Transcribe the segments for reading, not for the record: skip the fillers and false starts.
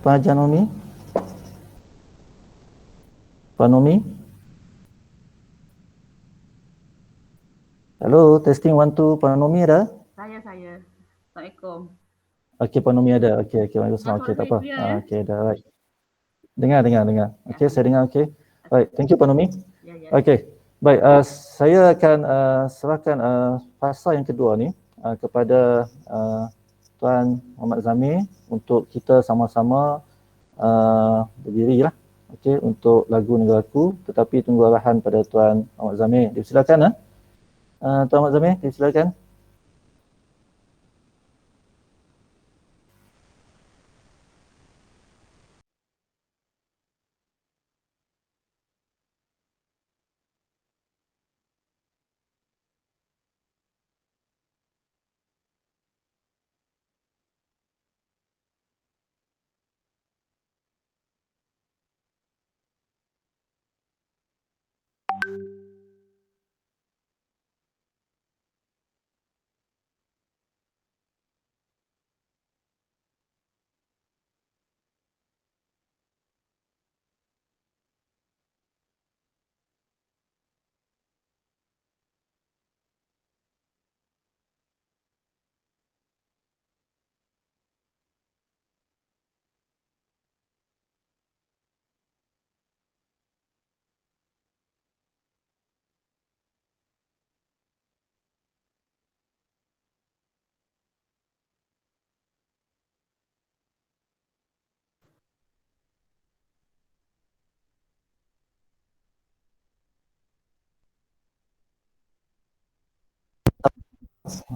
Pak Janomi? Pak Nomi? Halo, testing 1 2, Pak Nomi ada? Saya. Assalamualaikum. Okey, Pak Nomi ada. Okey, Waalaikumsalam. Mas Okey, suara tak saya apa. clear ya? Okey, dah, right. Dengar. Ya, Okey, saya dengar okey. Baik, thank you Pak Nomi. ya. Okey. Baik, saya akan serahkan fasa yang kedua ni kepada Tuan Muhammad Zamir untuk kita sama-sama berdirilah. Okey, untuk lagu Negaraku, tetapi tunggu arahan pada Tuan Muhammad Zamir. Dipersilakan Tuan Muhammad Zamir, dipersilakan.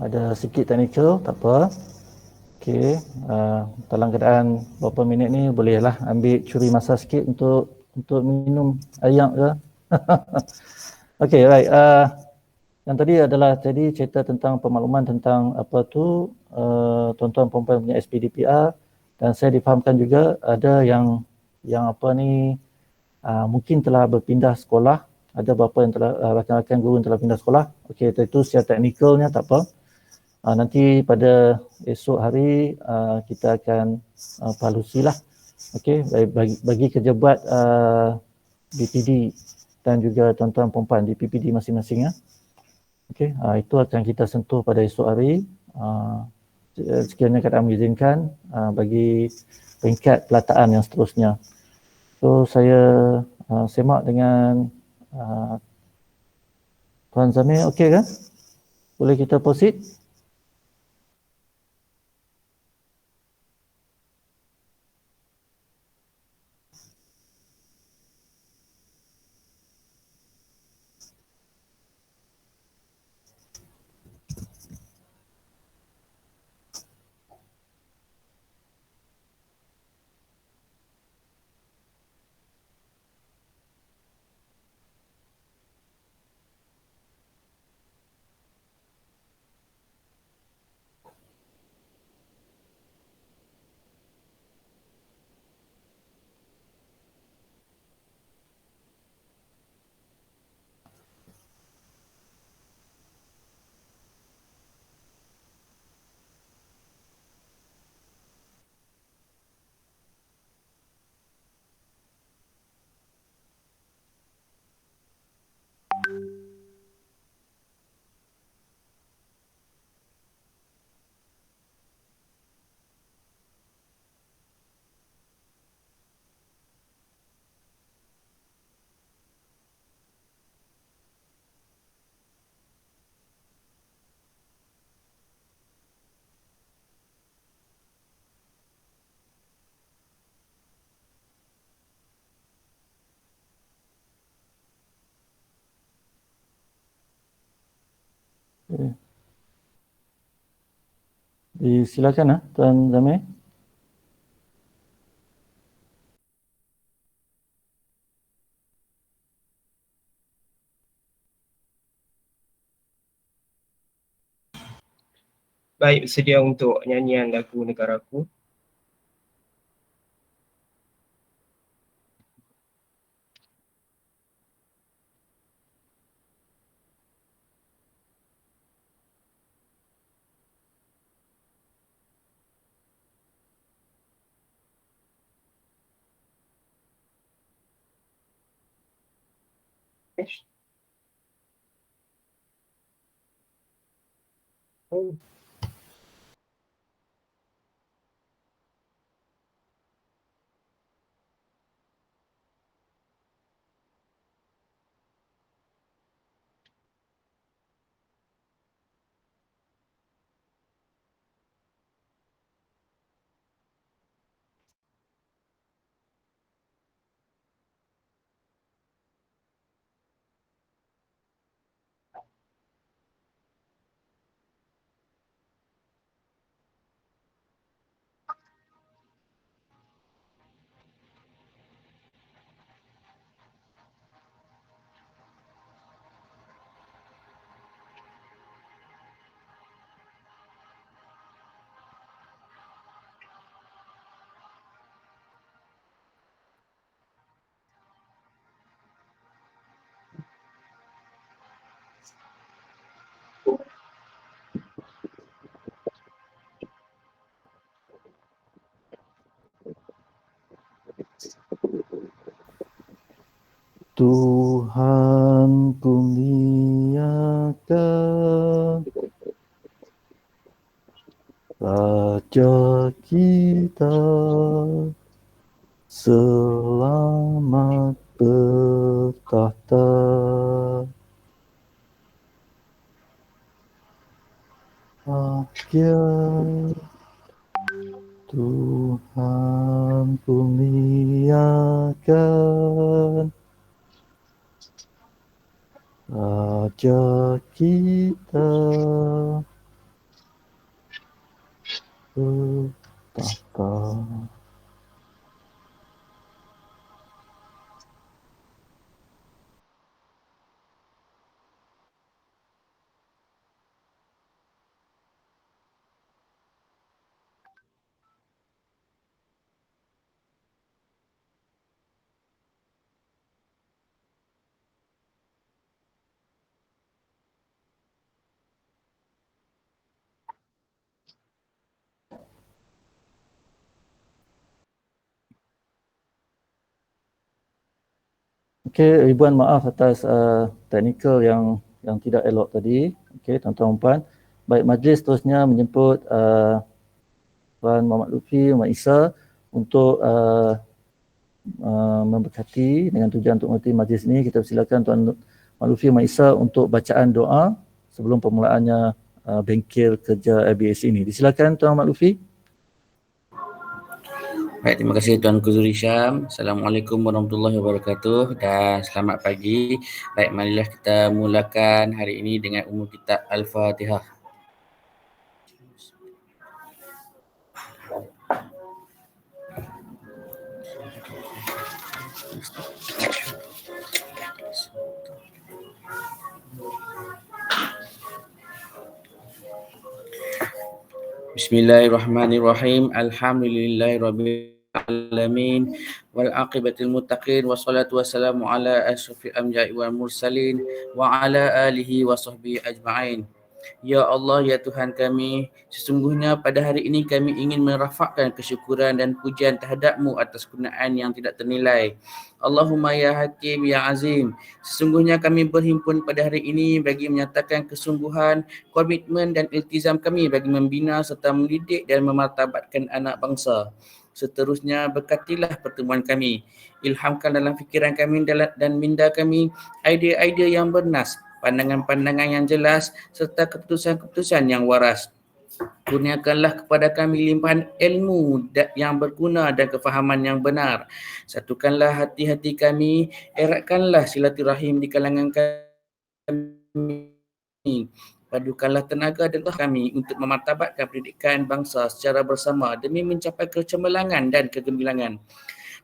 Ada sikit technical, tak apa. Okey, dalam keadaan berapa minit ni bolehlah ambil curi masa sikit untuk minum air ke. Okey, right. Yang tadi adalah cerita tentang pemakluman tentang apa tu tuan-tuan perempuan punya SPDPR, dan saya difahamkan juga ada yang apa ni mungkin telah berpindah sekolah, ada beberapa yang telah rakan-rakan guru yang telah pindah sekolah. Okey, itu secara teknikalnya tak apa. Nanti pada esok hari kita akan palusilah. Okey, bagi kerja buat BPD dan juga tuan-tuan perempuan di PPD masing-masing ya. Okey, itu akan kita sentuh pada esok hari. Sekiranya keadaan mengizinkan bagi peringkat pelataan yang seterusnya. So saya semak dengan Tuan Zamir, okey kan? Boleh kita proceed? Silakan Tuan Zamir. Baik, bersedia untuk nyanyian lagu Negaraku. Tuhan ku muliakan Raja kita, selamat bertahta. Akhir Tuhan ku muliakan Raja kita bertahta. Okey, ribuan maaf atas teknikal yang tidak elok tadi. Okey, tuan-tuan dan puan. Baik, majlis seterusnya menjemput Puan Muhammad Lutfi, Muhammad Isa untuk memberkati dengan tujuan untuk mengerti majlis ini. Kita persilakan Tuan Muhammad Lutfi, Muhammad Isa untuk bacaan doa sebelum permulaannya bengkel kerja LBS ini. Disilakan Tuan Muhammad Lutfi. Baik, terima kasih Tuan Kuzuri Syam. Assalamualaikum warahmatullahi wabarakatuh dan selamat pagi. Baik, marilah kita mulakan hari ini dengan umum kitab Al-Fatihah. Bismillahirrahmanirrahim. Alhamdulillahirabbil alamin wal aqibatul muttaqin wassalatu wassalamu ala asyrafil anbiya'i wal mursalin wa ala alihi wa sahbihi ajma'in. Ya Allah, ya Tuhan kami, sesungguhnya pada hari ini kami ingin merafakkan kesyukuran dan pujian terhadap-Mu atas kurniaan yang tidak ternilai. Allahumma ya Hakim ya Azim, sesungguhnya kami berhimpun pada hari ini bagi menyatakan kesungguhan, komitmen dan iltizam kami bagi membina serta mendidik dan memartabatkan anak bangsa. Seterusnya berkatilah pertemuan kami, ilhamkan dalam fikiran kami dan minda kami idea-idea yang bernas, pandangan-pandangan yang jelas serta keputusan-keputusan yang waras. Kurniakanlah kepada kami limpahan ilmu yang berguna dan kefahaman yang benar. Satukanlah hati-hati kami, eratkanlah silaturahim di kalangan kami. Padukanlah tenaga dan kami untuk memartabatkan pendidikan bangsa secara bersama demi mencapai kecemerlangan dan kegemilangan.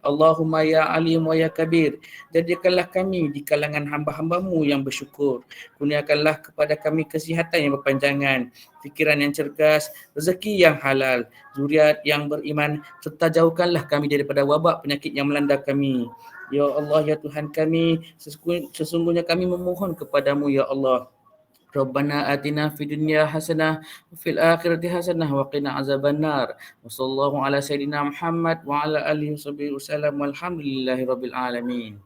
Allahumma ya alim wa ya kabir, jadikanlah kami di kalangan hamba-hamba-Mu yang bersyukur. Kurniakanlah kepada kami kesihatan yang berpanjangan, fikiran yang cergas, rezeki yang halal, zuriat yang beriman, serta jauhkanlah kami daripada wabak penyakit yang melanda kami. Ya Allah, ya Tuhan kami, sesungguhnya kami memohon kepadamu ya Allah. Rabbana atina fid dunya hasanah wa fil akhirati hasanah wa qina azabannar. Wa sallallahu ala sayyidina Muhammad wa ala alihi wasallam walhamdulillahi rabbil alamin.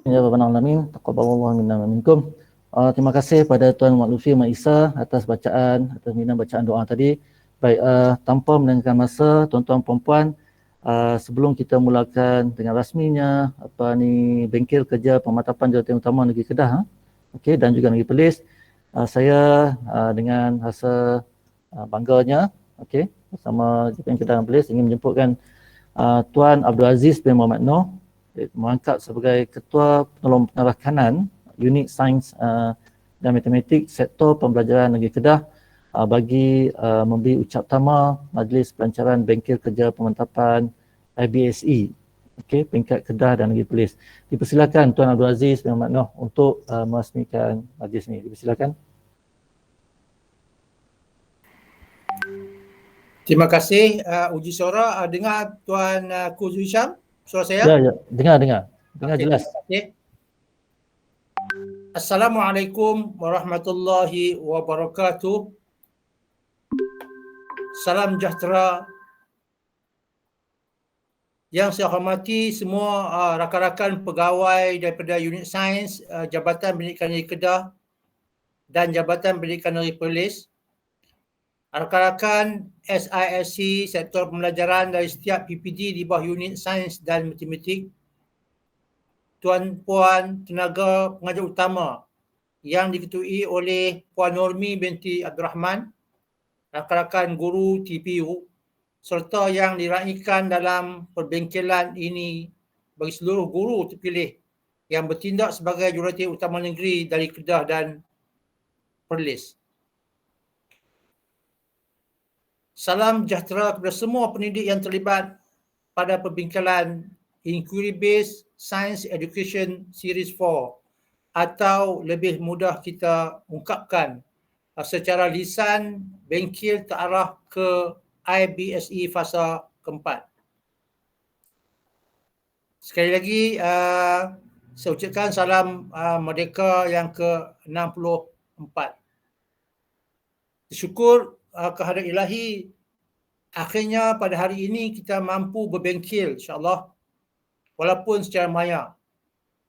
Ya Rabbal Alamin, taqabbalallahu minna wa minkum. Terima kasih pada Tuan Mak Lutfi Mak Isa atas bacaan, atas minat bacaan doa tadi. Baik, tanpa melengahkan masa, tuan-tuan puan-puan, sebelum kita mulakan dengan rasminya bengkel kerja pemantapan Jawatan Utama Negeri Kedah, okey, dan juga Negeri Perlis, saya dengan rasa bangganya, okey, bersama JPN Kedah dan Perlis ingin menjemputkan Tuan Abdul Aziz bin Muhammad Noh merangkap sebagai Ketua Penolong Pengarah Kanan Unit Sains dan Matematik Sektor Pembelajaran Negeri Kedah bagi memberi ucap tama Majlis Pelancaran Bengkel Kerja Pemantapan IBSE, okey, peringkat Kedah dan Negeri Perlis. Dipersilakan Tuan Abdul Aziz bin Muhammad Noh untuk merasmikan majlis ini. Dipersilakan. Terima kasih. Uji suara dengar Tuan Kuzu Hisham suara saya? Ya, dengar Okay, jelas. terima kasih. Assalamualaikum warahmatullahi wabarakatuh. Salam sejahtera. Yang saya hormati semua rakan-rakan pegawai daripada Unit Sains, Jabatan Pendidikan Negeri Kedah dan Jabatan Pendidikan Negeri Perlis. Rakan-rakan SISC Sektor Pembelajaran dari setiap PPD di bawah Unit Sains dan Matematik, tuan-puan tenaga pengajar utama yang diketuai oleh Puan Normi binti Abdul Rahman, rakan-rakan guru TPU serta yang diraikan dalam perbengkelan ini bagi seluruh guru terpilih yang bertindak sebagai jurulatih utama negeri dari Kedah dan Perlis. Salam sejahtera kepada semua pendidik yang terlibat pada perbengkelan Inquiry Based Science Education Series 4 atau lebih mudah kita ungkapkan secara lisan bengkel terarah ke IBSE fasa keempat. Sekali lagi saya ucapkan salam Merdeka yang ke-64. Syukur kehadirat ilahi, akhirnya pada hari ini kita mampu berbengkel insya-Allah walaupun secara maya.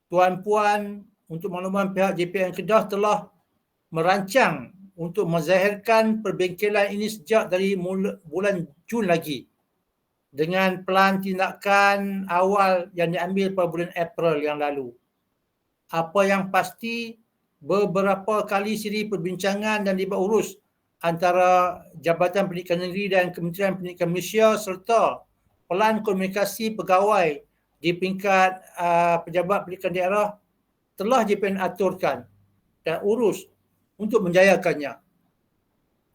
Tuan-puan, untuk makluman pihak JPN Kedah telah merancang untuk menzahirkan perbengkelan ini sejak dari bulan Jun lagi dengan pelan tindakan awal yang diambil pada bulan April yang lalu. Apa yang pasti, beberapa kali siri perbincangan dan libat urus antara Jabatan Pendidikan Negeri dan Kementerian Pendidikan Malaysia serta pelan komunikasi pegawai di peringkat pejabat pendidikan daerah telah JPN aturkan dan urus untuk menjayakannya.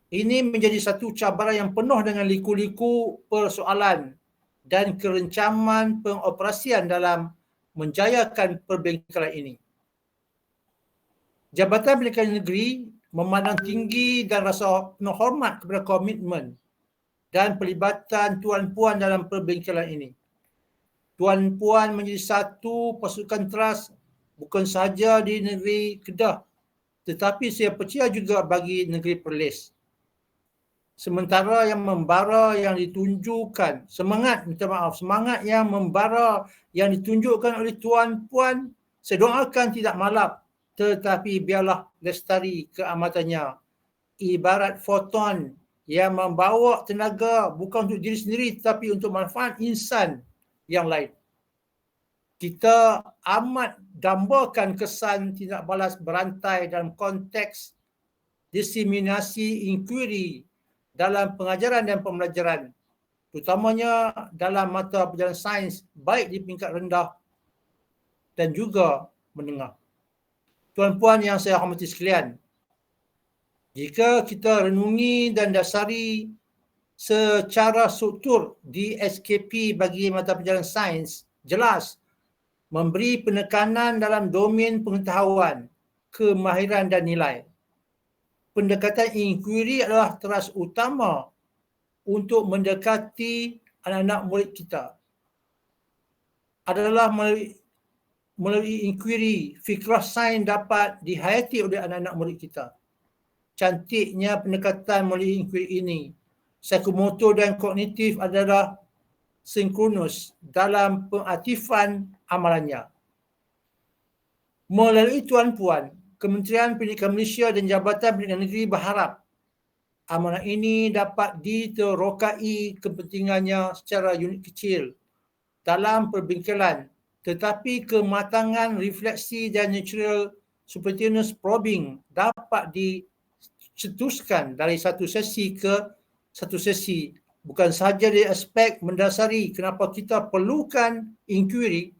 Ini menjadi satu cabaran yang penuh dengan liku-liku persoalan dan kerencaman pengoperasian dalam menjayakan perbengkelan ini. Jabatan Pendidikan Negeri memandang tinggi dan rasa penuh hormat kepada komitmen dan pelibatan tuan-puan dalam perbengkelan ini. Tuan-puan menjadi satu pasukan teras bukan sahaja di negeri Kedah, tetapi saya percaya juga bagi negeri Perlis. Sementara yang membara yang ditunjukkan, semangat yang membara yang ditunjukkan oleh tuan-puan, saya doakan tidak malap, tetapi biarlah lestari keamatannya. Ibarat foton yang membawa tenaga bukan untuk diri sendiri tetapi untuk manfaat insan yang lain. Kita amat gambarkan kesan tindak balas berantai dalam konteks diseminasi inquiry dalam pengajaran dan pembelajaran, terutamanya dalam mata pelajaran sains baik di peringkat rendah dan juga menengah. Tuan-puan yang saya hormati sekalian, jika kita renungi dan dasari secara struktur di SKP bagi mata pelajaran sains, jelas memberi penekanan dalam domen pengetahuan, kemahiran dan nilai. Pendekatan inquiry adalah teras utama untuk mendekati anak-anak murid kita. Adalah melalui inquiry, fikrah sains dapat dihayati oleh anak-anak murid kita. Cantiknya pendekatan melalui inquiry ini. Psikomotor dan kognitif adalah sinkronus dalam pengaktifan amalannya. Melalui Tuan-Puan, Kementerian Pendidikan Malaysia dan Jabatan Pendidikan Negeri berharap amanah ini dapat diterokai kepentingannya secara unit kecil dalam perbengkelan, tetapi kematangan refleksi dan natural spontaneous probing dapat dicetuskan dari satu sesi ke satu sesi, bukan sahaja dari aspek mendasari kenapa kita perlukan inquiry,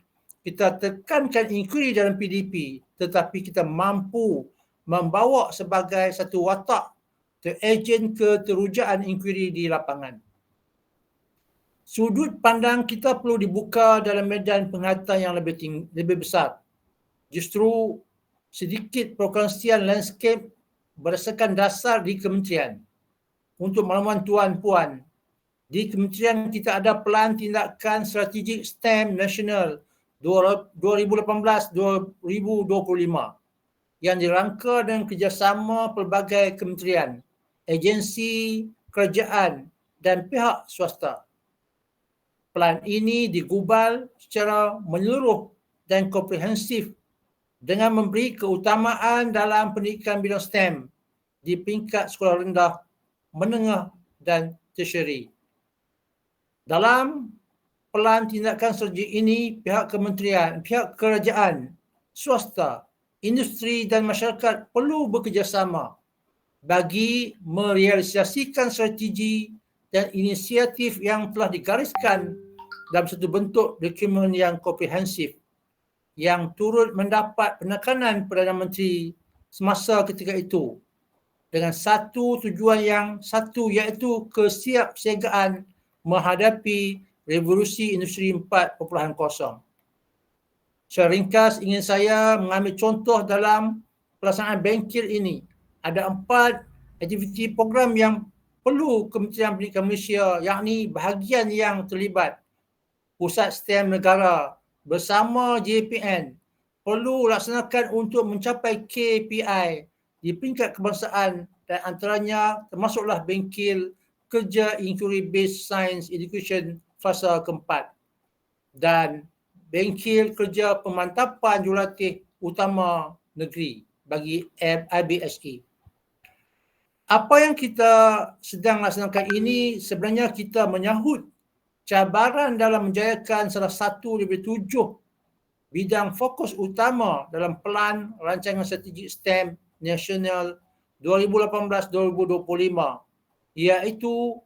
kita tekankan inquiry dalam PDP, tetapi kita mampu membawa sebagai satu watak ejen keterujaan inquiry di lapangan. Sudut pandang kita perlu dibuka dalam medan penghayatan yang lebih besar. Justru sedikit perkongsian landscape berdasarkan dasar di kementerian. Untuk makluman tuan-puan, di kementerian kita ada pelan tindakan strategik STEM nasional 2018-2025 yang dirangka dengan kerjasama pelbagai kementerian, agensi, kerajaan dan pihak swasta. Pelan ini digubal secara menyeluruh dan komprehensif dengan memberi keutamaan dalam pendidikan bidang STEM di peringkat sekolah rendah, menengah dan tertiary. Dalam pelan tindakan strategik ini, pihak kementerian, pihak kerajaan, swasta, industri dan masyarakat perlu bekerjasama bagi merealisasikan strategi dan inisiatif yang telah digariskan dalam satu bentuk dokumen yang komprehensif yang turut mendapat penekanan Perdana Menteri semasa ketika itu dengan satu tujuan yang satu, iaitu kesiapsiagaan menghadapi revolusi industri 4.0. Secara ringkas ingin saya mengambil contoh dalam pelaksanaan bengkel ini. Ada 4 aktiviti program yang perlu Kementerian Pendidikan Malaysia, yakni bahagian yang terlibat Pusat STEM Negara bersama JPN perlu laksanakan untuk mencapai KPI di peringkat kebangsaan, dan antaranya termasuklah bengkel kerja Inquiry Based Science Education fasa keempat dan bengkel kerja pemantapan jurulatih utama negeri bagi IBSE. Apa yang kita sedang laksanakan ini sebenarnya kita menyahut cabaran dalam menjayakan salah satu daripada 7 bidang fokus utama dalam pelan rancangan strategi STEM nasional 2018-2025, iaitu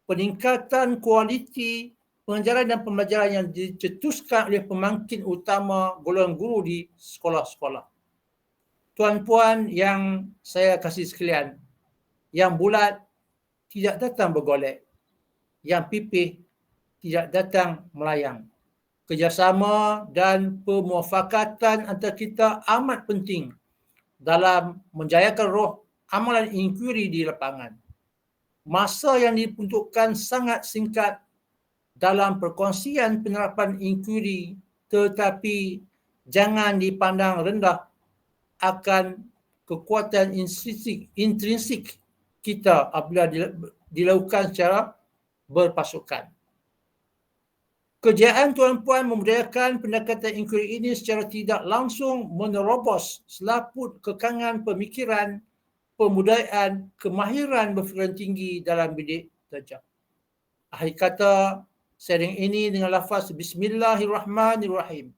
peningkatan kualiti pengajaran dan pembelajaran yang dicetuskan oleh pemangkin utama golongan guru di sekolah-sekolah. Tuan-puan yang saya kasih sekalian, yang bulat tidak datang bergolek, yang pipih tidak datang melayang. Kerjasama dan pemuafakatan antara kita amat penting dalam menjayakan roh amalan inquiry di lapangan. Masa yang diperuntukkan sangat singkat dalam perkongsian penerapan inquiry, tetapi jangan dipandang rendah akan kekuatan intrinsik kita apabila dilakukan secara berpasukan. Kejayaan tuan-puan membudayakan pendekatan inquiry ini secara tidak langsung menerobos selaput kekangan pemikiran, pembudayaan, kemahiran berfikiran tinggi dalam bidik darjah. Akhir kata, sharing ini dengan lafaz Bismillahirrahmanirrahim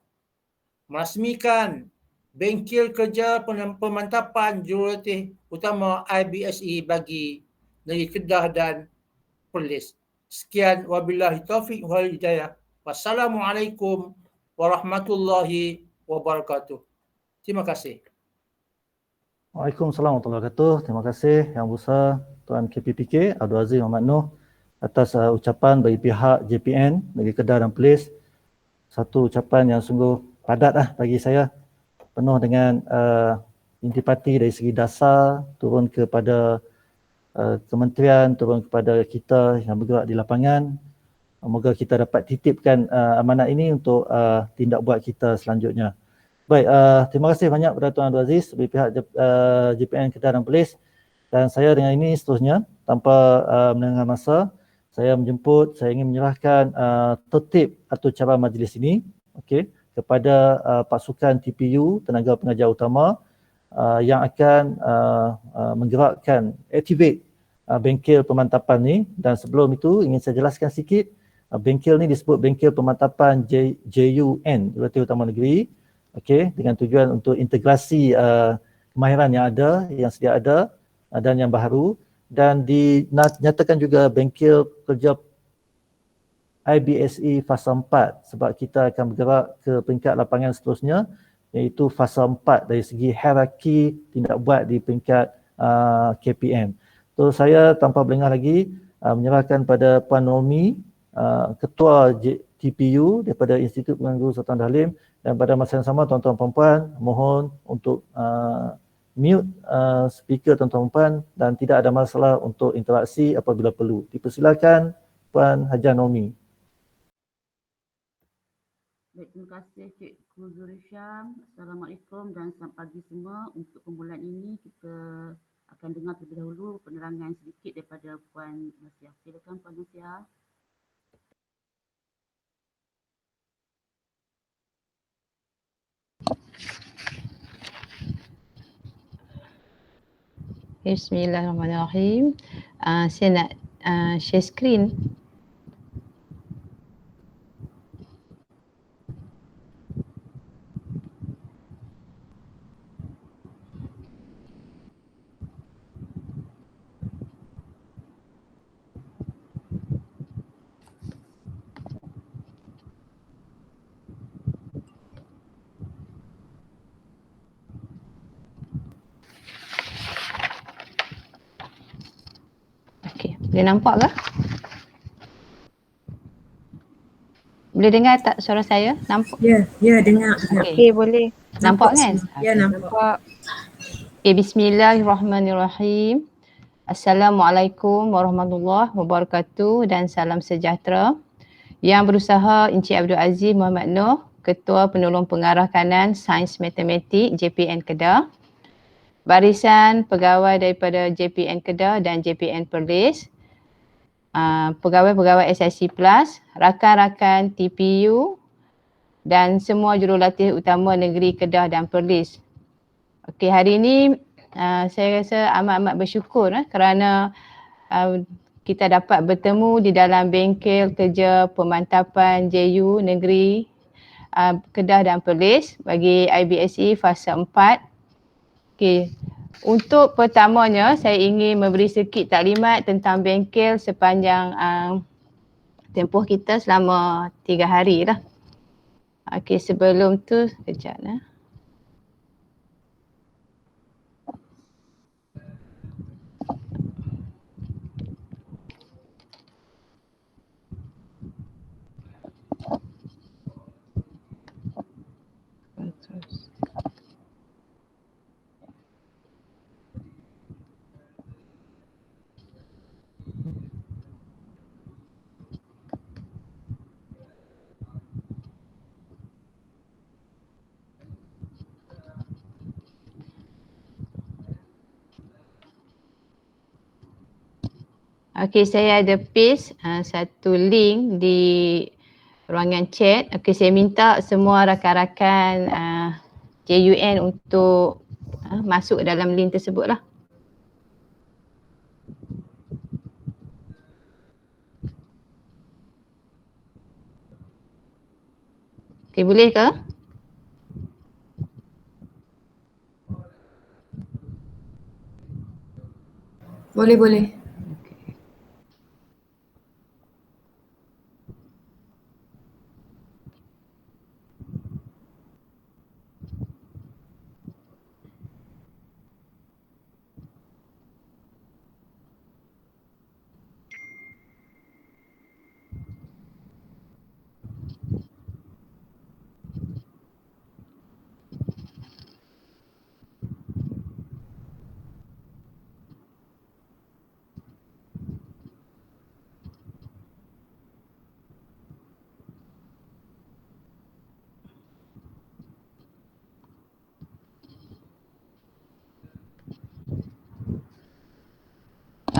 merasmikan bengkel kerja pemantapan jurulatih utama IBSE bagi negeri Kedah dan Perlis. Sekian, wabillahi taufiq wal hidayah. Wassalamualaikum warahmatullahi wabarakatuh. Terima kasih. Waalaikumsalam warahmatullahi wabarakatuh. Terima kasih Yang Besar Tuan KPPK Abdul Aziz Muhammad Noh atas ucapan bagi pihak JPN Negeri Kedah dan Perlis. Satu ucapan yang sungguh padat bagi saya, penuh dengan intipati dari segi dasar, turun kepada kementerian, turun kepada kita yang bergerak di lapangan. Moga kita dapat titipkan amanat ini untuk tindak buat kita selanjutnya. Baik, terima kasih banyak kepada Tuan Abdul Aziz dari pihak JPN Kedah dan Perlis. Dan saya dengan ini seterusnya, tanpa menengah masa, saya ingin menyerahkan tertib atau cara majlis ini. Okey, kepada pasukan TPU, tenaga pengajar utama, yang akan menggerakkan, activate bengkel pemantapan ni. Dan sebelum itu ingin saya jelaskan sikit, bengkel ni disebut bengkel pemantapan JUN, Jurulatih Utama Negeri, okey, dengan tujuan untuk integrasi kemahiran yang ada, yang sedia ada dan yang baharu, dan dinyatakan juga bengkel kerja IBSE fasa 4 sebab kita akan bergerak ke peringkat lapangan seterusnya, iaitu fasa 4 dari segi hierarki tindak buat di peringkat KPM. So saya tanpa berlengah lagi menyerahkan pada Puan Nomi, Ketua TPU daripada Institut Pengguna Sultan Halim, dan pada masa yang sama tuan-tuan puan-puan mohon untuk mute speaker tuan-tuan puan dan tidak ada masalah untuk interaksi apabila perlu. Dipersilakan Puan Hajah Nomi. Baik, terima kasih Cikgu Zurisham. Assalamualaikum dan selamat pagi semua. Untuk permulaan ini kita akan dengar terlebih dahulu penerangan sedikit daripada Puan Nasiah. Silakan Puan Nasiah. Bismillahirrahmanirrahim. Saya nak share screen. Boleh nampak ke? Boleh dengar tak suara saya? Nampak? Ya, dengar. Okey, boleh. Nampak kan? Ya, nampak. Okay, bismillahirrahmanirrahim. Assalamualaikum warahmatullahi wabarakatuh dan salam sejahtera. Yang berusaha Encik Abdul Aziz Muhammad Noh, Ketua Penolong Pengarah Kanan Sains Matematik JPN Kedah. Barisan pegawai daripada JPN Kedah dan JPN Perlis. Pegawai-pegawai SIC Plus, rakan-rakan TPU dan semua jurulatih utama negeri Kedah dan Perlis. Okey, hari ini saya rasa amat-amat bersyukur kerana kita dapat bertemu di dalam bengkel kerja pemantapan JU negeri Kedah dan Perlis bagi IBSE fasa 4. Okey. Untuk pertamanya, saya ingin memberi sedikit taklimat tentang bengkel sepanjang tempoh kita selama 3 hari lah. Okey, sebelum tu, sekejap lah. Okey, saya ada paste satu link di ruangan chat. Okey, saya minta semua rakan-rakan JUN untuk masuk dalam link tersebut lah. Okey, boleh ke? Boleh.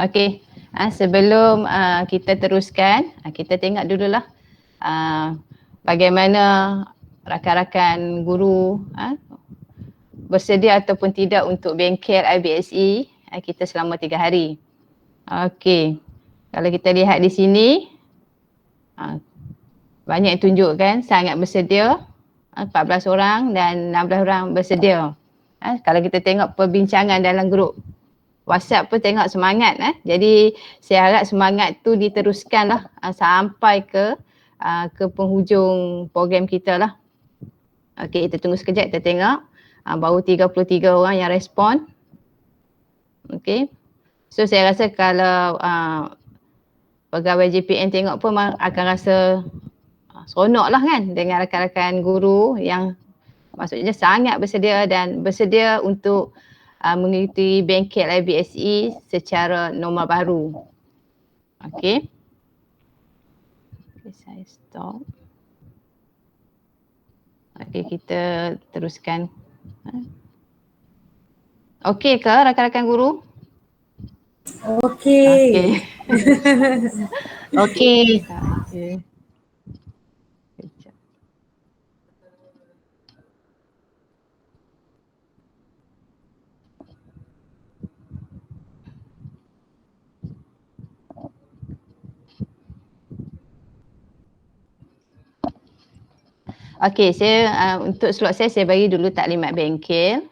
Okey, sebelum kita teruskan, kita tengok dululah bagaimana rakan-rakan guru bersedia ataupun tidak untuk bengkel IBSE kita selama 3 hari. Okey. Kalau kita lihat di sini banyak tunjukkan sangat bersedia, 14 orang dan 16 orang bersedia. Kalau kita tengok perbincangan dalam grup WhatsApp pun tengok semangat. Jadi saya harap semangat tu diteruskanlah sampai ke penghujung program kita lah. Okey, kita tunggu sekejap, kita tengok. Baru 33 orang yang respon. Okey. So saya rasa kalau pegawai JPN tengok pun akan rasa seronok lah kan dengan rakan-rakan guru yang maksudnya sangat bersedia dan bersedia untuk mengikuti bengkel IBSE secara normal baru. Okey. Okay, saya stop. Okey, kita teruskan. Okey ke rakan-rakan guru? Okey. Okey. Okey, saya untuk slot saya bagi dulu taklimat bengkel.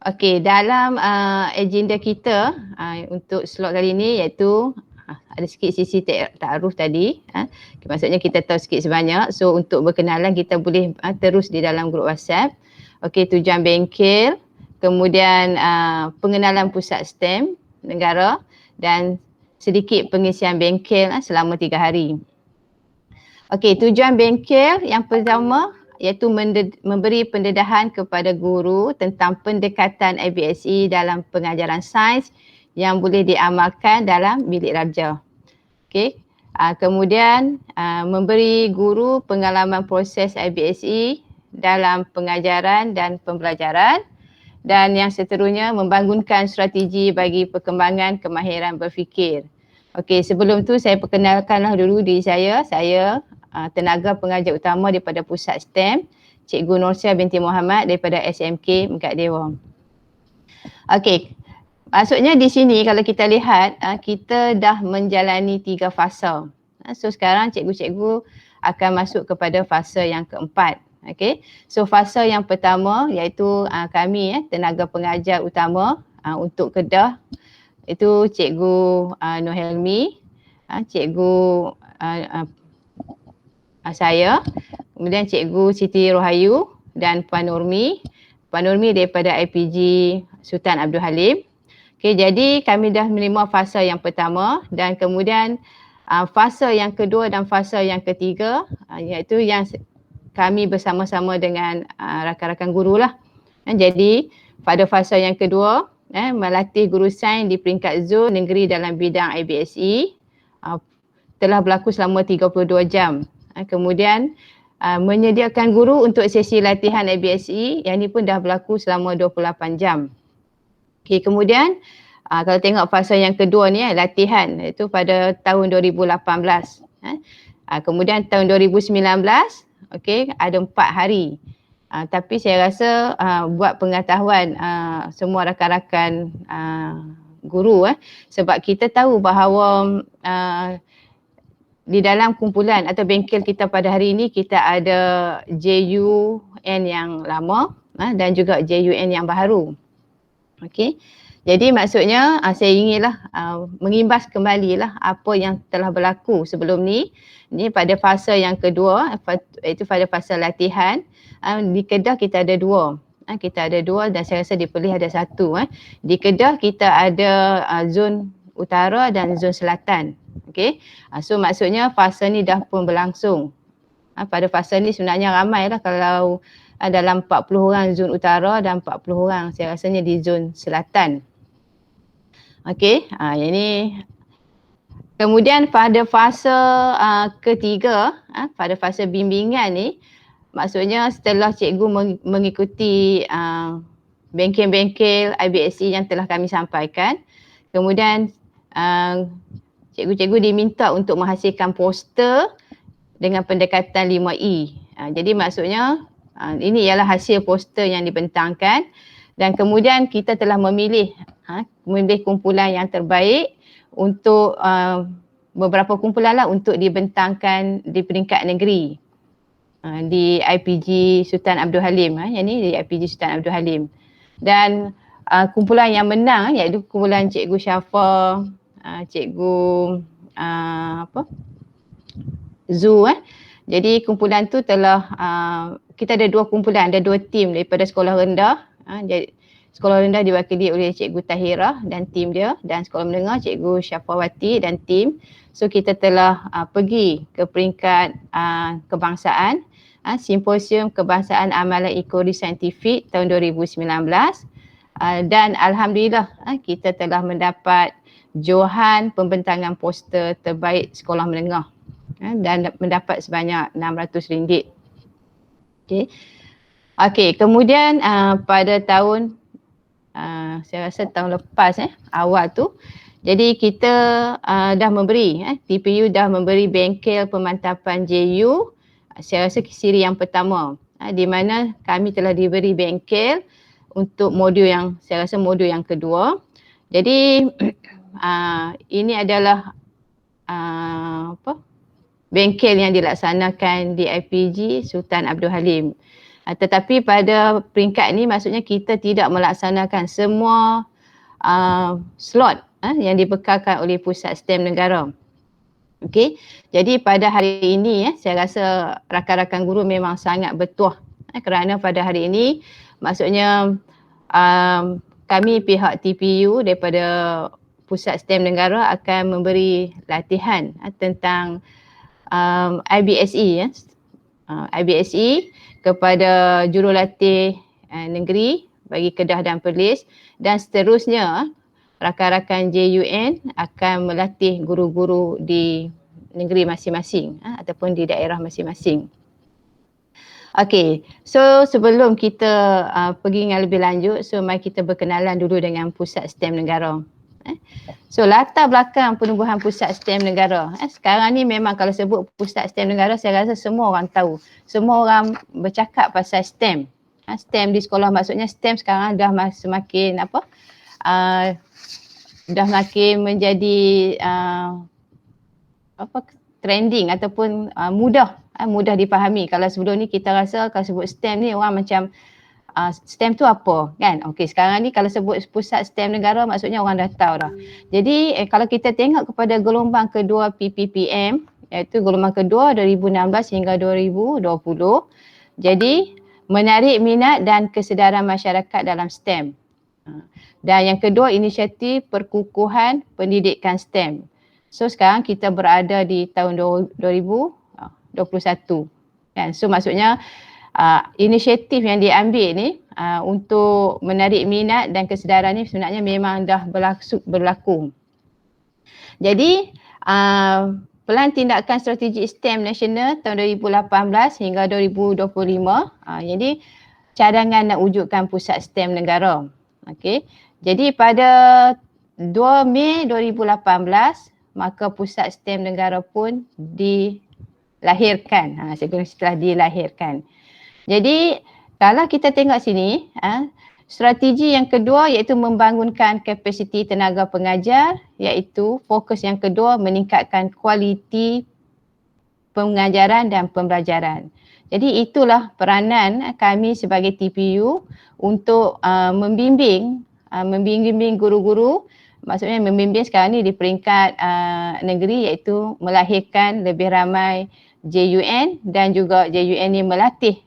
Okey, dalam agenda kita untuk slot kali ini iaitu ada sikit sisi ta'aruf tadi. Maksudnya kita tahu sikit sebanyak. So untuk berkenalan kita boleh terus di dalam grup WhatsApp. Okey, tujuan bengkel, kemudian pengenalan pusat STEM negara dan sedikit pengisian bengkel selama 3 hari. Okey, tujuan bengkel yang pertama iaitu memberi pendedahan kepada guru tentang pendekatan IBSE dalam pengajaran sains yang boleh diamalkan dalam bilik darjah. Okey, kemudian memberi guru pengalaman proses IBSE dalam pengajaran dan pembelajaran, dan yang seterusnya membangunkan strategi bagi perkembangan kemahiran berfikir. Okey, sebelum tu saya perkenalkanlah dulu diri saya. Saya tenaga pengajar utama daripada Pusat STEM, Cikgu Norsia binti Muhammad daripada SMK Megat Dewa. Okey, maksudnya di sini kalau kita lihat kita dah menjalani 3 fasa. So sekarang cikgu-cikgu akan masuk kepada fasa yang keempat. Okey, so fasa yang pertama iaitu kami tenaga pengajar utama untuk Kedah itu Cikgu Nur Helmi, Cikgu saya, kemudian Cikgu Siti Rohayu dan Puan Nurmi. Puan Nurmi daripada IPG Sultan Abdul Halim. Okey, jadi kami dah menerima fasa yang pertama dan kemudian fasa yang kedua dan fasa yang ketiga iaitu yang kami bersama-sama dengan rakan-rakan guru lah. Jadi pada fasa yang kedua melatih guru sains di peringkat zon negeri dalam bidang IBSE telah berlaku selama 32 jam. Kemudian menyediakan guru untuk sesi latihan IBSE yang ini pun dah berlaku selama 28 jam. Okey, kemudian kalau tengok fasa yang kedua ni latihan itu pada tahun 2018. Kemudian tahun 2019 okey ada 4 hari. Tapi saya rasa buat pengetahuan semua rakan-rakan guru sebab kita tahu bahawa di dalam kumpulan atau bengkel kita pada hari ini kita ada JUN yang lama dan juga JUN yang baru. Okey. Jadi maksudnya saya inginlah mengimbas kembalilah apa yang telah berlaku sebelum ni. Ini pada fasa yang kedua iaitu pada fasa latihan. Di Kedah kita ada 2. Kita ada 2 dan saya rasa di Perlis ada 1. Di Kedah kita ada zon utara dan zon selatan. Okey. So maksudnya fasa ni dah pun berlangsung. Pada fasa ni sebenarnya ramailah kalau dalam 40 orang zon utara dan 40 orang saya rasanya di zon selatan. Okey, ini kemudian pada fasa ketiga, pada fasa bimbingan ni maksudnya setelah cikgu mengikuti bengkel-bengkel IBSE yang telah kami sampaikan, kemudian cikgu-cikgu diminta untuk menghasilkan poster dengan pendekatan 5E. Jadi maksudnya ini ialah hasil poster yang dibentangkan dan kemudian kita telah memilih kumpulan yang terbaik untuk beberapa kumpulan lah untuk dibentangkan di peringkat negeri di IPG Sultan Abdul Halim, yang ni di IPG Sultan Abdul Halim. Dan kumpulan yang menang iaitu kumpulan Cikgu Syafa, Cikgu Zu. Jadi kumpulan tu telah kita ada 2 kumpulan, ada 2 tim daripada sekolah rendah. Jadi sekolah rendah diwakili oleh Cikgu Tahirah dan tim dia, dan sekolah menengah Cikgu Syafawati dan tim. So kita telah pergi ke peringkat kebangsaan, Simposium Kebangsaan Amalan Ekologi Saintifik tahun 2019, dan alhamdulillah kita telah mendapat johan pembentangan poster terbaik sekolah menengah dan mendapat sebanyak RM600. Okey, kemudian pada tahun saya rasa tahun lepas awal tu, jadi kita dah memberi TPU dah memberi bengkel pemantapan JU, saya rasa siri yang pertama, di mana kami telah diberi bengkel untuk modul yang saya rasa modul yang kedua. Jadi ini adalah bengkel yang dilaksanakan di IPG Sultan Abdul Halim. Tetapi pada peringkat ni maksudnya kita tidak melaksanakan semua slot yang dibekalkan oleh Pusat STEM Negara. Okey, jadi pada hari ini saya rasa rakan-rakan guru memang sangat bertuah kerana pada hari ini maksudnya kami pihak TPU daripada Pusat STEM Negara akan memberi latihan tentang IBSE IBSE kepada jurulatih negeri bagi Kedah dan Perlis, dan seterusnya rakan-rakan JUN akan melatih guru-guru di negeri masing-masing ataupun di daerah masing-masing. Okey, so sebelum kita pergi dengan lebih lanjut, so mari kita berkenalan dulu dengan Pusat STEM Negara. So latar belakang penubuhan Pusat STEM Negara. Sekarang ni memang kalau sebut Pusat STEM Negara saya rasa semua orang tahu. Semua orang bercakap pasal STEM. STEM di sekolah, maksudnya STEM sekarang dah semakin dah makin menjadi trending ataupun mudah dipahami. Kalau sebelum ni kita rasa kalau sebut STEM ni orang macam STEM tu apa kan? Okey, sekarang ni kalau sebut Pusat STEM Negara maksudnya orang dah tahu dah. Jadi kalau kita tengok kepada gelombang kedua PPPM, iaitu gelombang kedua 2016 hingga 2020, jadi menarik minat dan kesedaran masyarakat dalam STEM. Dan yang kedua, inisiatif perkukuhan pendidikan STEM. So sekarang kita berada di tahun 2021 kan. So maksudnya inisiatif yang diambil ni untuk menarik minat dan kesedaran ni sebenarnya memang dah berlaku. Jadi Pelan Tindakan Strategi STEM Nasional tahun 2018 hingga 2025. Jadi cadangan nak wujudkan Pusat STEM Negara. Okey. Jadi pada 2 Mei 2018 maka Pusat STEM Negara pun dilahirkan. Saya guna istilah dilahirkan. Jadi kalau kita tengok sini, strategi yang kedua iaitu membangunkan kapasiti tenaga pengajar, iaitu fokus yang kedua meningkatkan kualiti pengajaran dan pembelajaran. Jadi itulah peranan kami sebagai TPU untuk membimbing guru-guru, maksudnya membimbing sekarang ni di peringkat negeri, iaitu melahirkan lebih ramai JUN dan juga JUN ni melatih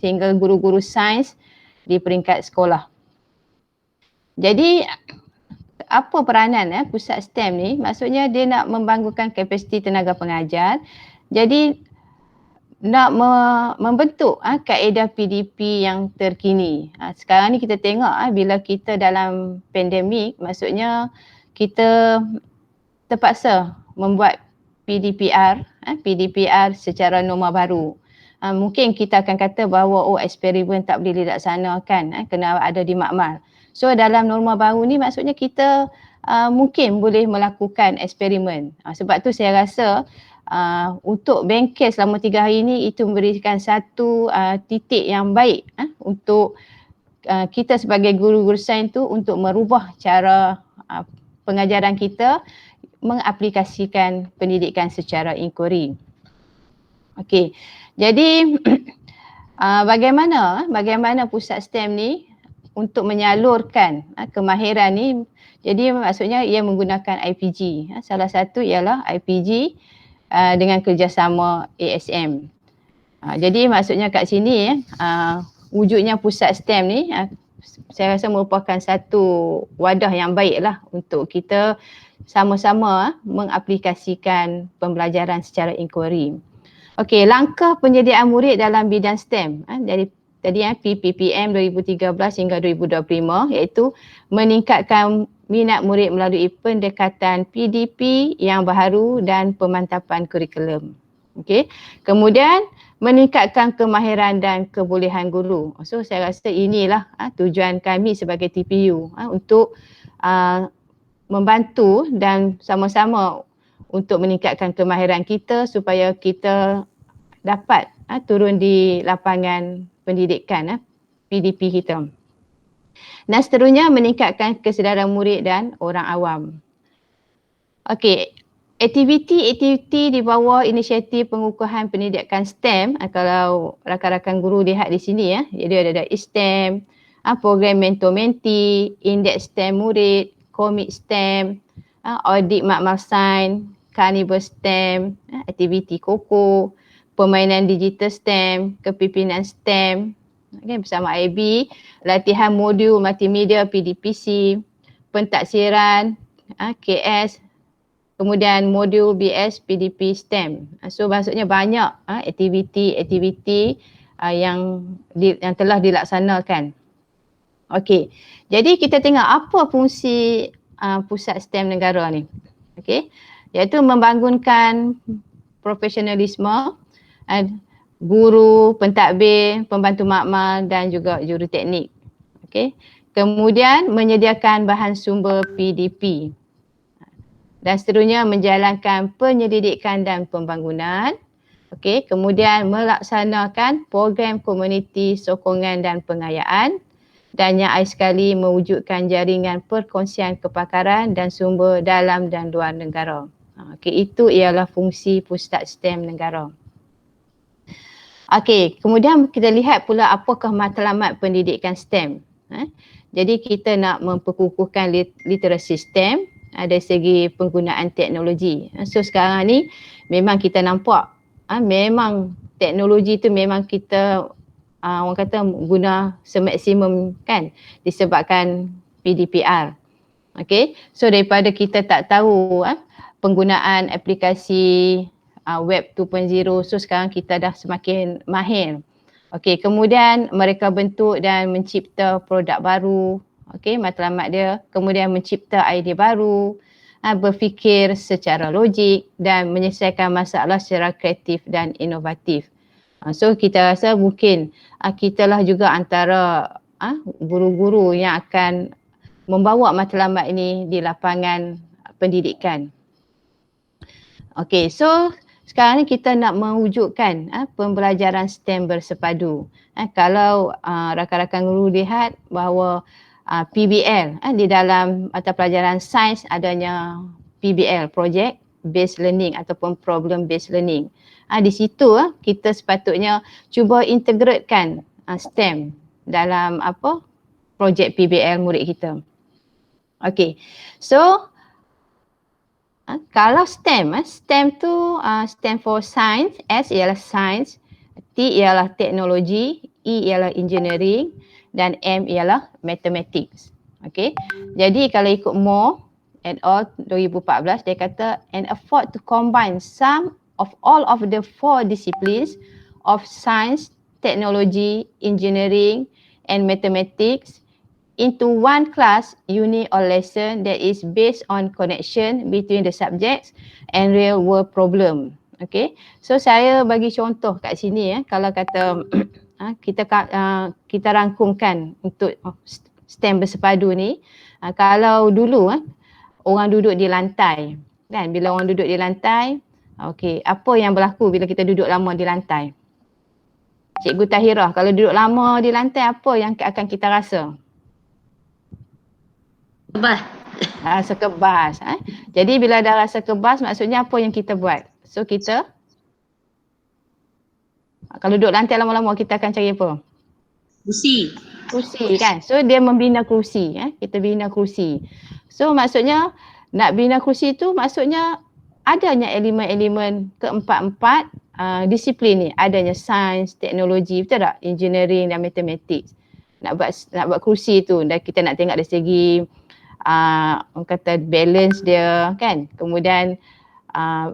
sehingga guru-guru sains di peringkat sekolah. Jadi apa peranan Pusat STEM ni? Maksudnya dia nak membangunkan kapasiti tenaga pengajar. Jadi nak membentuk kaedah PDP yang terkini. Sekarang ni kita tengok bila kita dalam pandemik, maksudnya kita terpaksa membuat PDPR secara norma baru. Mungkin kita akan kata bahawa eksperimen tak boleh dilaksanakan, kena ada di makmal. So dalam norma baru ni maksudnya kita mungkin boleh melakukan eksperimen. Sebab tu saya rasa untuk bengkel selama 3 hari ini itu memberikan satu titik yang baik untuk kita sebagai guru-guru sains tu untuk merubah cara pengajaran kita mengaplikasikan pendidikan secara inquiry. Okey. Jadi bagaimana pusat STEM ni untuk menyalurkan kemahiran ni. Jadi maksudnya ia menggunakan IPG. Salah satu ialah IPG dengan kerjasama ASM. Jadi maksudnya kat sini wujudnya pusat STEM ni saya rasa merupakan satu wadah yang baik lah untuk kita sama-sama mengaplikasikan pembelajaran secara inquiry. Okey, langkah penyediaan murid dalam bidang STEM dari tadi PPPM 2013 hingga 2025 iaitu meningkatkan minat murid melalui pendekatan PDP yang baharu dan pemantapan kurikulum. Okey. Kemudian meningkatkan kemahiran dan kebolehan guru. So saya rasa inilah tujuan kami sebagai TPU untuk membantu dan sama-sama untuk meningkatkan kemahiran kita supaya kita dapat turun di lapangan pendidikan PDP kita. Dan seterusnya meningkatkan kesedaran murid dan orang awam. Okey, aktiviti di bawah inisiatif pengukuhan pendidikan STEM, kalau rakan-rakan guru lihat di sini jadi ada STEM, program mentor-mentee, indeks STEM murid, komik STEM, audit makmal sains, carnival STEM, aktiviti KOKO, permainan digital STEM, kepimpinan STEM, bersama IB, latihan modul multimedia PDPC, pentaksiran, KS, kemudian modul BS PDP STEM. So maksudnya banyak aktiviti yang telah dilaksanakan. Okey, jadi kita tengok apa fungsi pusat STEM negara ni. Okey, iaitu membangunkan profesionalisme guru, pentadbir, pembantu makmal dan juga juruteknik. Okey. Kemudian menyediakan bahan sumber PDP. Dan seterusnya menjalankan penyelidikan dan pembangunan. Okey, kemudian melaksanakan program komuniti sokongan dan pengayaan. Dan yang akhir sekali mewujudkan jaringan perkongsian kepakaran dan sumber dalam dan luar negara. Okey, itu ialah fungsi pusat STEM negara. Okey, kemudian kita lihat pula apakah matlamat pendidikan STEM. Jadi kita nak memperkukuhkan literasi STEM dari segi penggunaan teknologi. So sekarang ni memang kita nampak memang teknologi tu memang kita orang kata guna semaksimum kan disebabkan PDPR. Okey, so daripada kita tak tahu penggunaan aplikasi web 2.0, so sekarang kita dah semakin mahir. Okey, kemudian mereka bentuk dan mencipta produk baru. Okey, matlamat dia, kemudian mencipta idea baru, berfikir secara logik dan menyelesaikan masalah secara kreatif dan inovatif. So kita rasa mungkin kita lah juga antara guru-guru yang akan membawa matlamat ini di lapangan pendidikan. Okey, so sekarang ni kita nak mewujudkan pembelajaran STEM bersepadu. Kalau rakan-rakan guru lihat bahawa PBL di dalam mata pelajaran sains adanya PBL, Project Based Learning ataupun Problem Based Learning. Di situ kita sepatutnya cuba integratekan STEM dalam projek PBL murid kita. Okey, so kalau STEM, STEM tu stand for science, S ialah science, T ialah teknologi, E ialah engineering dan M ialah mathematics. Okay, jadi kalau ikut Moore et al. 2014 dia kata an effort to combine some of all of the 4 disciplines of science, technology, engineering and mathematics into one class, unit or lesson that is based on connection between the subjects and real world problem. Okay, so saya bagi contoh kat sini kalau kata kita rangkumkan untuk STEM bersepadu ni, kalau dulu orang duduk di lantai kan, bila orang duduk di lantai Okey, apa yang berlaku bila kita duduk lama di lantai? Cikgu Tahirah, kalau duduk lama di lantai apa yang akan kita rasa? Kebas. Rasa kebas. Jadi bila dah rasa kebas maksudnya apa yang kita buat? So kita, kalau duduk lantai lama-lama kita akan cari apa? Kursi. Kursi kan. So dia membina kursi. Kita bina kursi. So maksudnya nak bina kursi tu maksudnya adanya elemen-elemen keempat-empat disiplin ni. Adanya sains, teknologi, betul tak? Engineering dan matematik. Nak buat kursi tu dan kita nak tengok dari segi orang kata balance dia kan. Kemudian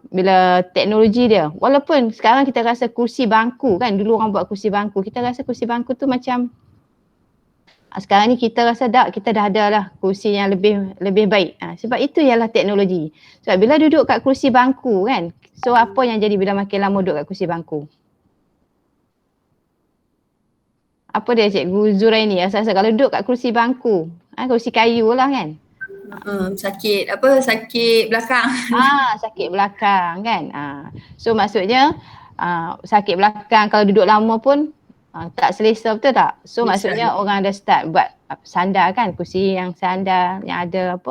bila teknologi dia, walaupun sekarang kita rasa kursi bangku kan, dulu orang buat kursi bangku, kita rasa kursi bangku tu macam sekarang ni kita rasa kita dah ada lah kursi yang lebih baik. Sebab itu ialah teknologi. Sebab bila duduk kat kursi bangku kan, so apa yang jadi bila makin lama duduk kat kursi bangku? Apa dia Cikgu Zuraini rasa kalau duduk kat kursi bangku, kursi kayu lah kan? Sakit belakang. Sakit belakang kan. So maksudnya sakit belakang kalau duduk lama pun tak selesa, betul tak? So maksudnya orang dah start buat sandar kan, kursi yang sandar yang ada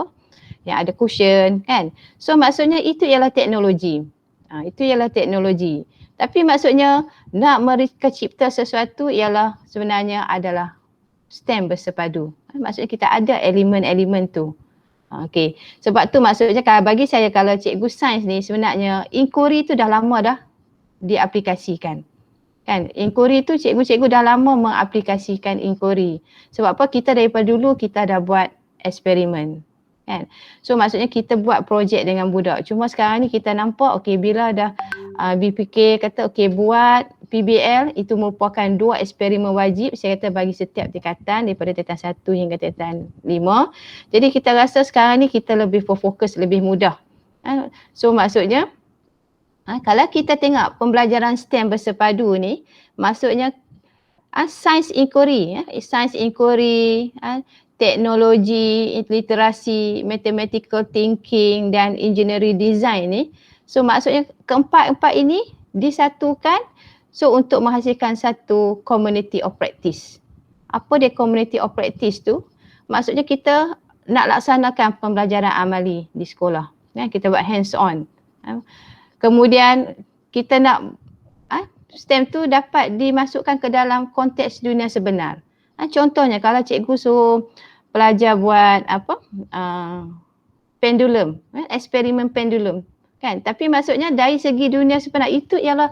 yang ada cushion kan. So maksudnya itu ialah teknologi. Itu ialah teknologi. Tapi maksudnya nak mereka cipta sesuatu ialah sebenarnya adalah STEM bersepadu. Maksudnya kita ada elemen-elemen tu. Okey. Sebab tu maksudnya kalau bagi saya kalau cikgu sains ni sebenarnya inquiry tu dah lama dah diaplikasikan. Kan? Inquiry tu cikgu-cikgu dah lama mengaplikasikan inquiry. Sebab apa? Kita daripada dulu kita dah buat eksperimen. Kan? So maksudnya kita buat projek dengan budak. Cuma sekarang ni kita nampak okey bila dah BPK kata okey buat PBL itu merupakan 2 eksperimen wajib saya kata bagi setiap tingkatan daripada tingkatan 1 hingga tingkatan 5. Jadi kita rasa sekarang ni kita lebih berfokus, lebih mudah. So maksudnya kalau kita tengok pembelajaran STEM bersepadu ni maksudnya science inquiry, teknologi, literasi, mathematical thinking dan engineering design ni. So maksudnya keempat-empat ini disatukan so untuk menghasilkan satu community of practice. Apa dia community of practice tu? Maksudnya kita nak laksanakan pembelajaran amali di sekolah. Kita buat hands on. Kemudian kita nak STEM tu dapat dimasukkan ke dalam konteks dunia sebenar. Contohnya kalau cikgu suruh pelajar buat pendulum, eksperimen pendulum kan. Tapi maksudnya dari segi dunia sebenar itu ialah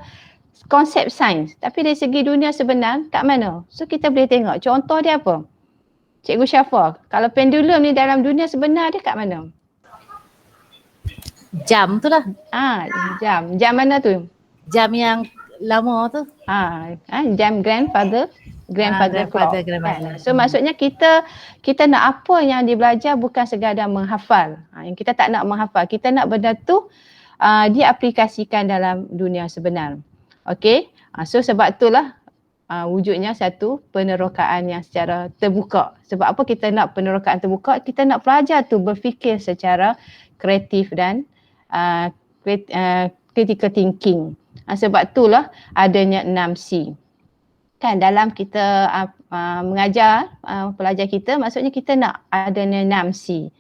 konsep sains. Tapi dari segi dunia sebenar kat mana? So kita boleh tengok contoh dia apa? Cikgu Syafa, kalau pendulum ni dalam dunia sebenar dia kat mana? Jam tu lah. Jam. Jam mana tu? Jam yang lama tu. Jam grandfather clock. Grandmother. So maksudnya kita nak apa yang dibelajar bukan sekadar menghafal. Yang kita tak nak menghafal, kita nak benda tu diaplikasikan dalam dunia sebenar. Okey. So sebab itulah wujudnya satu penerokaan yang secara terbuka. Sebab apa kita nak penerokaan terbuka? Kita nak pelajar tu berfikir secara kreatif dan critical thinking. Sebab itulah adanya 6C. Kan dalam kita mengajar pelajar kita, maksudnya kita nak adanya 6C.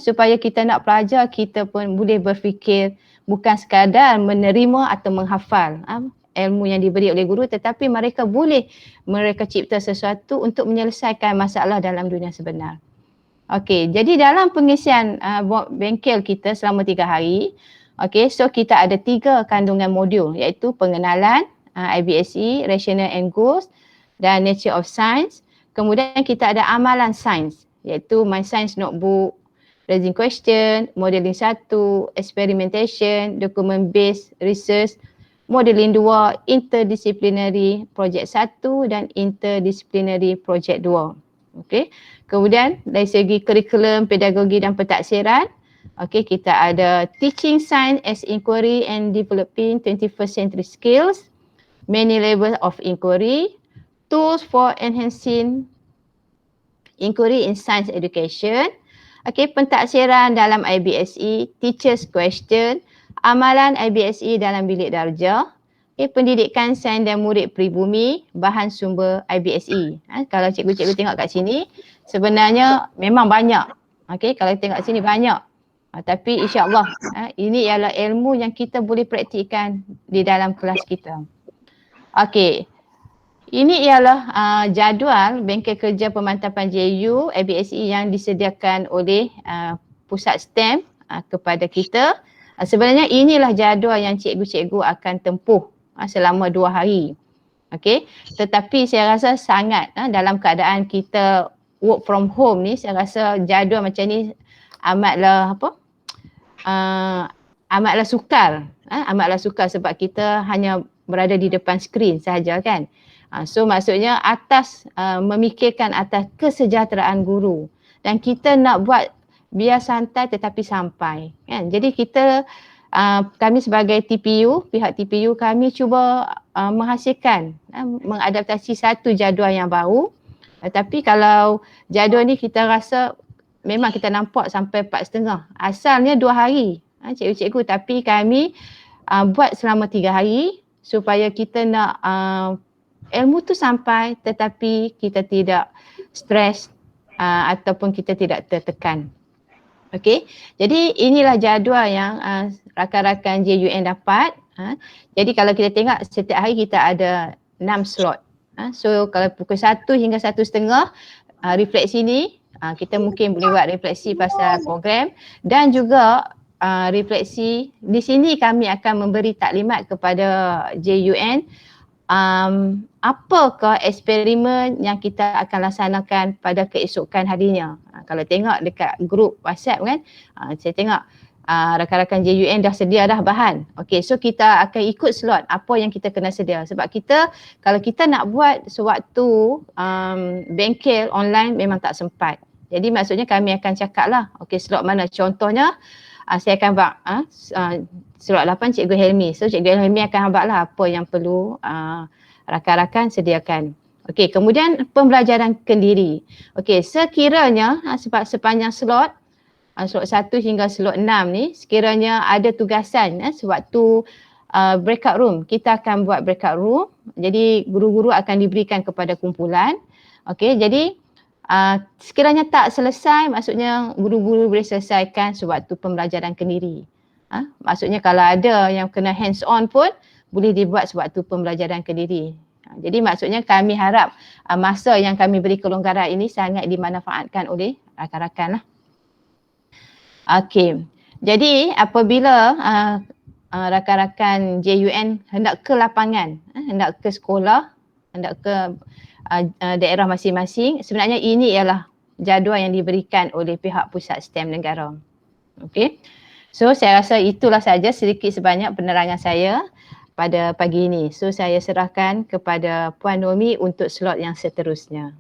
Supaya kita nak pelajar kita pun boleh berfikir bukan sekadar menerima atau menghafal ilmu yang diberi oleh guru, tetapi mereka boleh cipta sesuatu untuk menyelesaikan masalah dalam dunia sebenar. Okey, jadi dalam pengisian bengkel kita selama 3 hari, okey, so kita ada 3 kandungan modul iaitu pengenalan, IBSE, Rational and Goals dan Nature of Science. Kemudian kita ada amalan sains iaitu My Science Notebook, Raising Question, Modeling 1, Experimentation, Document Based Research, Modeling 2, Interdisciplinary Project 1 dan Interdisciplinary Project 2. Okey. Kemudian dari segi kurikulum, pedagogi dan pentaksiran, okey, kita ada Teaching Science as Inquiry and Developing 21st Century Skills, Many Levels of Inquiry, Tools for Enhancing Inquiry in Science Education. Okey, pentaksiran dalam IBSE, Teacher's Question, amalan IBSE dalam bilik darjah, pendidikan sains dan murid peribumi, bahan sumber IBSE. Kalau cikgu-cikgu tengok kat sini, sebenarnya memang banyak. Kalau tengok sini banyak. Tapi insya-Allah ini ialah ilmu yang kita boleh praktikkan di dalam kelas kita. Ini ialah jadual bengkel kerja pemantapan JU IBSE yang disediakan oleh pusat STEM kepada kita. Sebenarnya inilah jadual yang cikgu-cikgu akan tempuh selama 2 hari. Tetapi saya rasa sangat dalam keadaan kita work from home ni, saya rasa jadual macam ni amatlah amatlah sukar. Amatlah sukar sebab kita hanya berada di depan skrin sahaja kan. So maksudnya atas memikirkan atas kesejahteraan guru, dan kita nak buat biar santai tetapi sampai kan. Jadi kita kami sebagai TPU, pihak TPU kami cuba menghasilkan mengadaptasi satu jadual yang baru. Tapi kalau jadual ni kita rasa memang kita nampak sampai 4.5. Asalnya 2 hari cikgu-cikgu, tapi kami buat selama 3 hari supaya kita nak ilmu tu sampai tetapi kita tidak stres ataupun kita tidak tertekan. Jadi inilah jadual yang rakan-rakan JUN dapat. Jadi kalau kita tengok setiap hari kita ada 6 slot. So kalau pukul 1 hingga 1.30 refleksi ni, kita mungkin boleh buat refleksi pasal program, dan juga refleksi di sini kami akan memberi taklimat kepada JUN apakah eksperimen yang kita akan laksanakan pada keesokan harinya. Kalau tengok dekat grup WhatsApp kan, saya tengok rakan-rakan JUN dah sedia dah bahan. So kita akan ikut slot apa yang kita kena sedia. Sebab kita, kalau kita nak buat sewaktu bengkel online memang tak sempat. Jadi maksudnya kami akan cakap lah, slot mana. Contohnya saya akan bak slot 8 Cikgu Helmi. So Cikgu Helmi akan hambak lah apa yang perlu rakan-rakan sediakan. Kemudian pembelajaran kendiri. Sekiranya sepanjang slot 1 hingga slot 6 ni, sekiranya ada tugasan sewaktu breakout room, kita akan buat breakout room. Jadi guru-guru akan diberikan kepada kumpulan. Jadi sekiranya tak selesai, maksudnya guru-guru boleh selesaikan sewaktu pembelajaran kendiri. Maksudnya kalau ada yang kena hands on pun boleh dibuat sewaktu pembelajaran kendiri. Jadi maksudnya kami harap masa yang kami beri kelonggaran ini sangat dimanfaatkan oleh rakan-rakan lah. Jadi apabila rakan-rakan JUN hendak ke lapangan, hendak ke sekolah, hendak ke daerah masing-masing, sebenarnya ini ialah jadual yang diberikan oleh pihak pusat STEM negara. So saya rasa itulah saja sedikit sebanyak penerangan saya pada pagi ini. So saya serahkan kepada Puan Nomi untuk slot yang seterusnya.